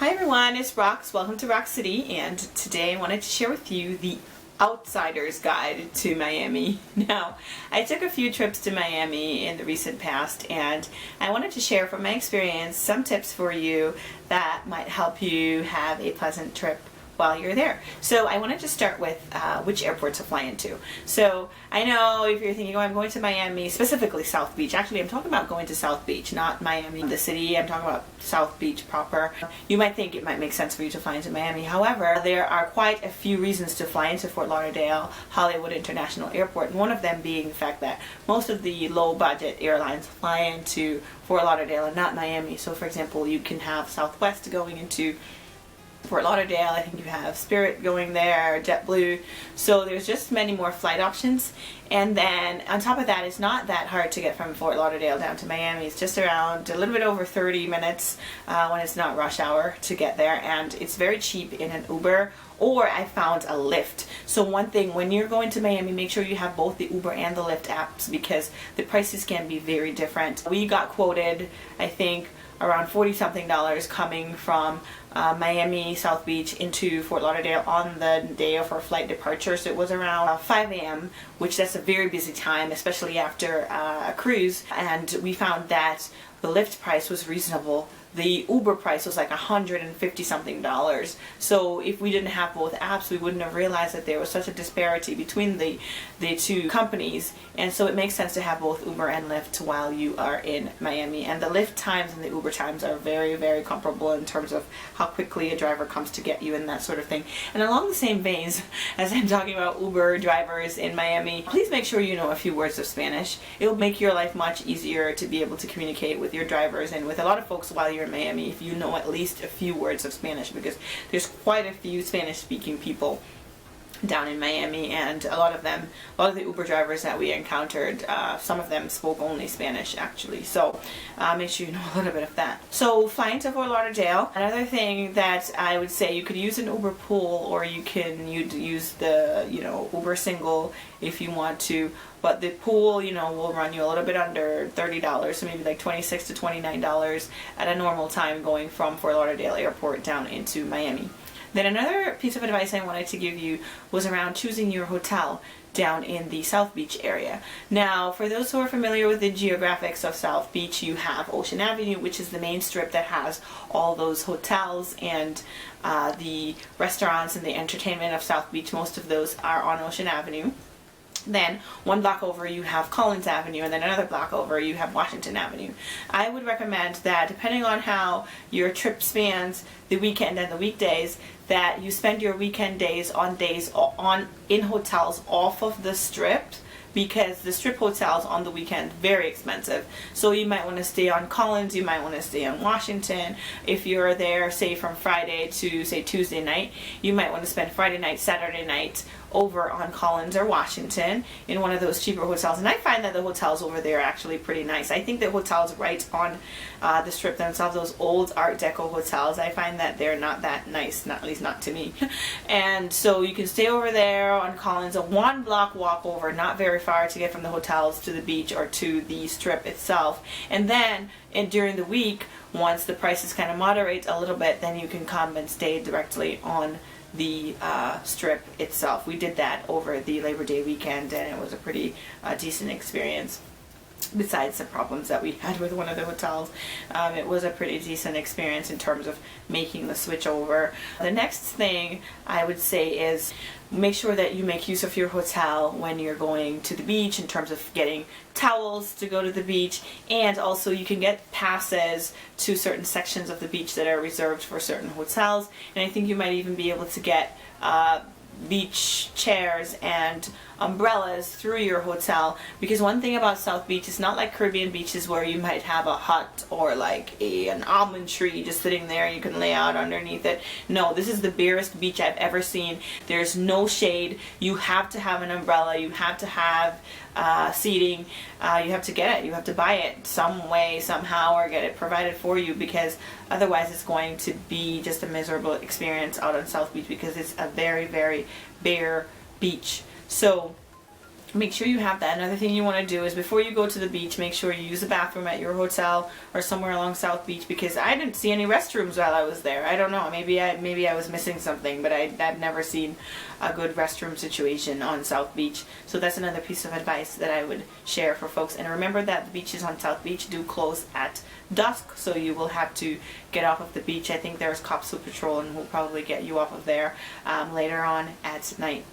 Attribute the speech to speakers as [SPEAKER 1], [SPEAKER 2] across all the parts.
[SPEAKER 1] Hi everyone, it's Rox. Welcome to Rock City, and today I wanted to share with you the outsider's guide to Miami. Now, I took a few trips to Miami in the recent past, and I wanted to share from my experience some tips for you that might help you have a pleasant trip while you're there. So I wanted to start with which airport to fly into. So I know if you're thinking, oh, I'm going to Miami, specifically South Beach. Actually, I'm talking about going to South Beach, not Miami, the city. I'm talking about South Beach proper. You might think it might make sense for you to fly into Miami. However, there are quite a few reasons to fly into Fort Lauderdale Hollywood International Airport. One of them being the fact that most of the low-budget airlines fly into Fort Lauderdale and not Miami. So for example, you can have Southwest going into Fort Lauderdale. I think you have Spirit going there, JetBlue. So there's just many more flight options. And then on top of that, it's not that hard to get from Fort Lauderdale down to Miami. It's just around a little bit over 30 minutes when it's not rush hour to get there. And it's very cheap in an Uber, or I found a Lyft. So one thing, when you're going to Miami, make sure you have both the Uber and the Lyft apps because the prices can be very different. We got quoted, I think, around $40-something coming from Miami, South Beach into Fort Lauderdale on the day of our flight departure. So it was around 5 a.m., which that's a very busy time, especially after a cruise. And we found that the Lyft price was reasonable. The Uber price was like $150-something. So if we didn't have both apps, we wouldn't have realized that there was such a disparity between the two companies. And so it makes sense to have both Uber and Lyft while you are in Miami. And the Lyft times and the Uber times are very, very comparable in terms of how quickly a driver comes to get you and that sort of thing. And along the same veins, as I'm talking about Uber drivers in Miami, please make sure you know a few words of Spanish. It will make your life much easier to be able to communicate with your drivers and with a lot of folks while you're in Miami if you know at least a few words of Spanish, because there's quite a few Spanish speaking people down in Miami, and a lot of the Uber drivers that we encountered, some of them spoke only Spanish actually. So make sure you know a little bit of that. So flying to Fort Lauderdale, another thing that I would say, you could use an Uber pool, or you'd use the Uber single if you want to. But the pool, will run you a little bit under $30, so maybe like $26 to $29 at a normal time going from Fort Lauderdale Airport down into Miami. Then another piece of advice I wanted to give you was around choosing your hotel down in the South Beach area. Now, for those who are familiar with the geographics of South Beach, you have Ocean Avenue, which is the main strip that has all those hotels and the restaurants and the entertainment of South Beach. Most of those are on Ocean Avenue. Then one block over you have Collins Avenue, and then another block over you have Washington Avenue. I would recommend that, depending on how your trip spans the weekend and the weekdays, that you spend your weekend days in hotels off of the strip, because the strip hotels on the weekend very expensive. So you might want to stay on Collins, you might want to stay on Washington. If you're there, say from Friday to say Tuesday night, you might want to spend Friday night, Saturday night over on Collins or Washington in one of those cheaper hotels. And I find that the hotels over there are actually pretty nice. I think the hotels right on the strip themselves, those old Art Deco hotels, I find that they're not that nice, at least not to me. And so you can stay over there on Collins, a 1 block walk over, not very far to get from the hotels to the beach or to the strip itself. And then during the week, once the prices kind of moderate a little bit, then you can come and stay directly on the strip itself. We did that over the Labor Day weekend, and it was a pretty decent experience. Besides the problems that we had with one of the hotels, it was a pretty decent experience in terms of making the switch over. The next thing I would say is make sure that you make use of your hotel when you're going to the beach, in terms of getting towels to go to the beach, and also you can get passes to certain sections of the beach that are reserved for certain hotels. And I think you might even be able to get beach chairs and umbrellas through your hotel, because one thing about South Beach, it's not like Caribbean beaches where you might have a hut or like an almond tree just sitting there and you can lay out underneath it. No, this is the barest beach I've ever seen. There's no shade. You have to have an umbrella. You have to have seating. You have to get it. You have to buy it some way, somehow, or get it provided for you, because otherwise it's going to be just a miserable experience out on South Beach, because it's a very, very bare beach. So make sure you have that. Another thing you want to do is before you go to the beach, make sure you use the bathroom at your hotel or somewhere along South Beach, because I didn't see any restrooms while I was there. I don't know, maybe I was missing something, but I've never seen a good restroom situation on South Beach. So that's another piece of advice that I would share for folks. And remember that the beaches on South Beach do close at dusk, so you will have to get off of the beach. I think there's cops who patrol and will probably get you off of there later on at night.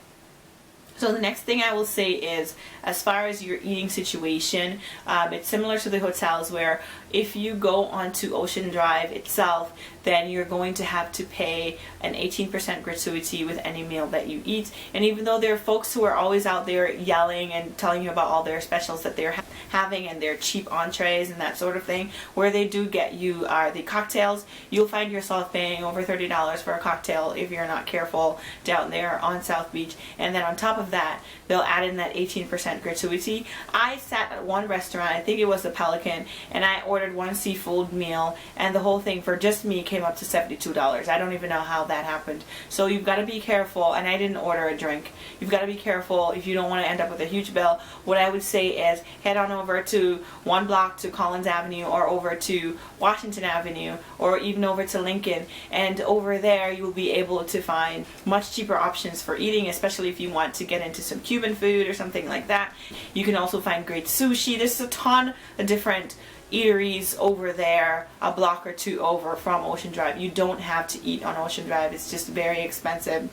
[SPEAKER 1] So the next thing I will say is, as far as your eating situation, it's similar to the hotels, where if you go onto Ocean Drive itself, then you're going to have to pay an 18% gratuity with any meal that you eat. And even though there are folks who are always out there yelling and telling you about all their specials that they're having and their cheap entrees and that sort of thing, where they do get you are the cocktails, you'll find yourself paying over $30 for a cocktail if you're not careful down there on South Beach. And then on top of that, they'll add in that 18% gratuity. I sat at one restaurant, I think it was the Pelican, and I ordered one seafood meal, and the whole thing for just me came up to $72. I don't even know how that happened. So you've got to be careful, and I didn't order a drink. You've got to be careful if you don't want to end up with a huge bill. What I would say is head on over to one block to Collins Avenue, or over to Washington Avenue, or even over to Lincoln, and over there you'll be able to find much cheaper options for eating, especially if you want to get into some Cuban food or something like that. You can also find great sushi. There's a ton of different eateries over there, a block or two over from Ocean Drive. You don't have to eat on Ocean Drive. It's just very expensive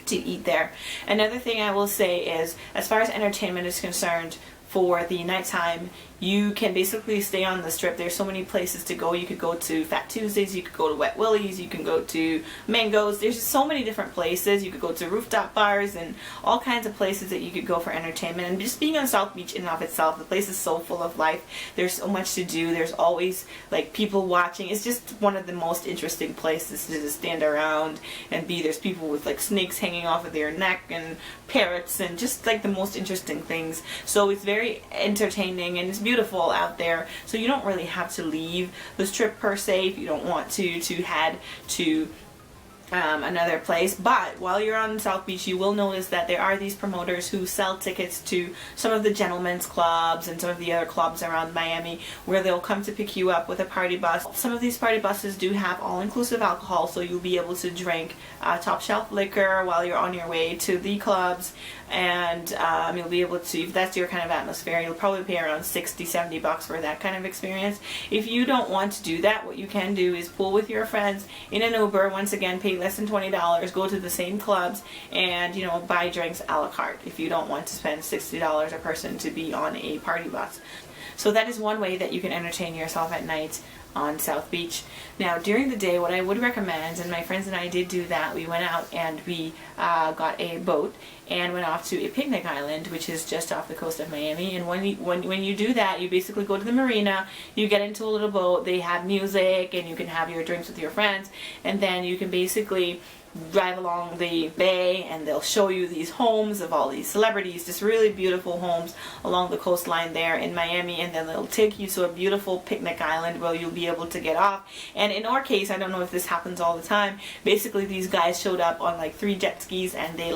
[SPEAKER 1] to eat there. Another thing I will say is, as far as entertainment is concerned, for the nighttime, you can basically stay on the Strip. There's so many places to go. You could go to Fat Tuesdays, you could go to Wet Willie's, you can go to Mango's. There's just so many different places. You could go to rooftop bars and all kinds of places that you could go for entertainment. And just being on South Beach in and of itself, the place is so full of life. There's so much to do. There's always like people watching. It's just one of the most interesting places to just stand around and be. There's people with like snakes hanging off of their neck and parrots and just like the most interesting things. So it's very entertaining and it's beautiful out there. So you don't really have to leave the Strip per se if you don't want to head to another place. But while you're on South Beach, you will notice that there are these promoters who sell tickets to some of the gentlemen's clubs and some of the other clubs around Miami, where they'll come to pick you up with a party bus. Some of these party buses do have all-inclusive alcohol, so you'll be able to drink top shelf liquor while you're on your way to the clubs, and you'll be able to, if that's your kind of atmosphere, you'll probably pay around $60-$70 for that kind of experience. If you don't want to do that, what you can do is pool with your friends in an Uber, once again pay less than $20, go to the same clubs, and buy drinks a la carte if you don't want to spend $60 a person to be on a party bus. So that is one way that you can entertain yourself at night on South Beach. Now during the day, what I would recommend, and my friends and I did do that, we went out and we got a boat and went off to a picnic island, which is just off the coast of Miami. And when you do that, you basically go to the marina, you get into a little boat, they have music, and you can have your drinks with your friends, and then you can basically drive along the bay, and they'll show you these homes of all these celebrities, just really beautiful homes along the coastline there in Miami, and then they'll take you to a beautiful picnic island where you'll be able to get off. And in our case, I don't know if this happens all the time, basically these guys showed up on like 3 jet skis, and they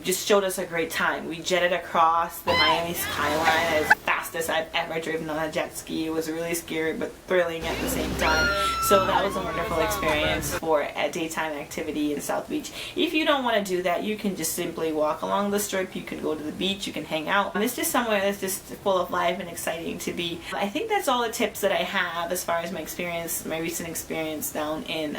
[SPEAKER 1] just showed us a great time. We jetted across the Miami skyline as fast as I've ever driven on a jet ski. It was really scary but thrilling at the same time. So that was a wonderful experience for a daytime activity in South Beach. If you don't want to do that, you can just simply walk along the Strip, you can go to the beach, you can hang out. It's just somewhere that's just full of life and exciting to be. I think that's all the tips that I have as far as my recent experience down in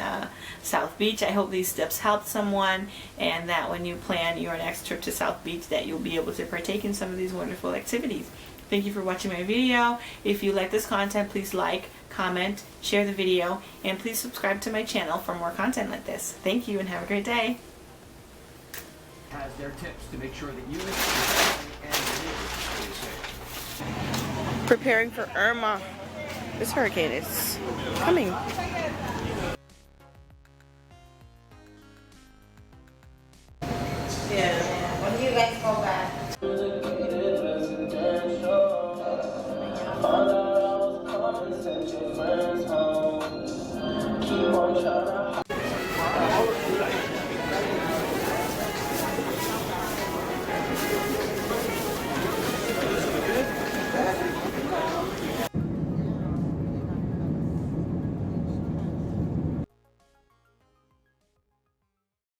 [SPEAKER 1] South Beach. I hope these tips helped someone, and that when you plan your next trip to South Beach, that you'll be able to partake in some of these wonderful activities. Thank you for watching my video. If you like this content, please like, comment, share the video, and please subscribe to my channel for more content like this. Thank you and have a great day.
[SPEAKER 2] Has their tips to make sure that you and
[SPEAKER 1] Preparing for Irma. This hurricane is coming.